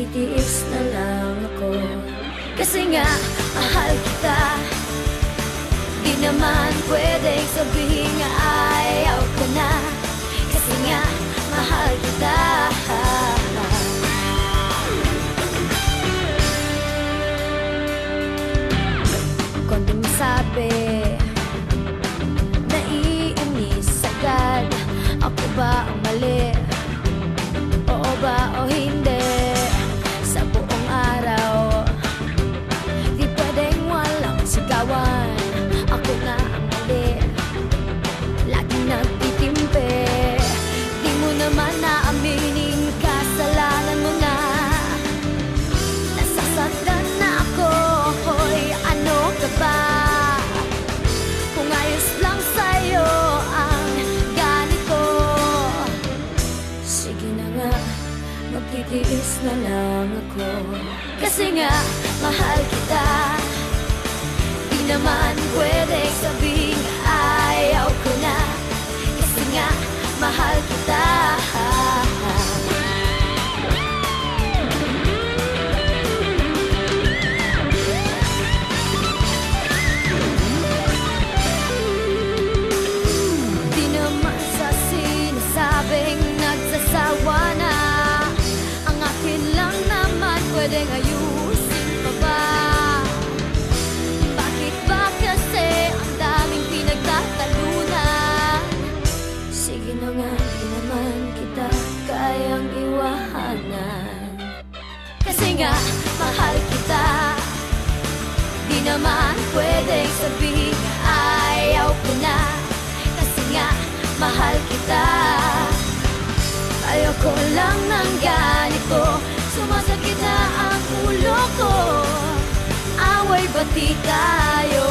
magtitiis na lang ako. Kasi nga, mahal kita. Di naman pwedeng sabihin ayaw ko na. Kasi nga, mahal kita. Kung di masabi, naiinis agad. Ako ba ang mali? Oo ba o hindi? Sa buong araw, di pwedeng walang sigawan. Ako nga ang mali, laging nagtitimpe. Di mo naman naaminin, kasalanan mo na. Nasasaktan na ako, hoy, ano ka ba? Kung ayos lang sa'yo ang ganito, sige na nga, magtitiis na lang ako. Kasi nga, mahal kita. Di naman pwedeng sabihin ayaw ko na. Kasi nga, mahal kita. Di naman sa sinasabing nagsasawa na. Ang akin lang naman pwedeng ayusin pa ba? Bakit ba kasi ang daming pinagtatalunan? Sige na nga, di naman kita kayang iwanan. Kasi nga, mahal kita. Di naman pwedeng sabihin ayaw ko na. Kasi nga, mahal kita. Ayoko lang ng ganito, sumasakit na ang ulo ko. Away bati tayo.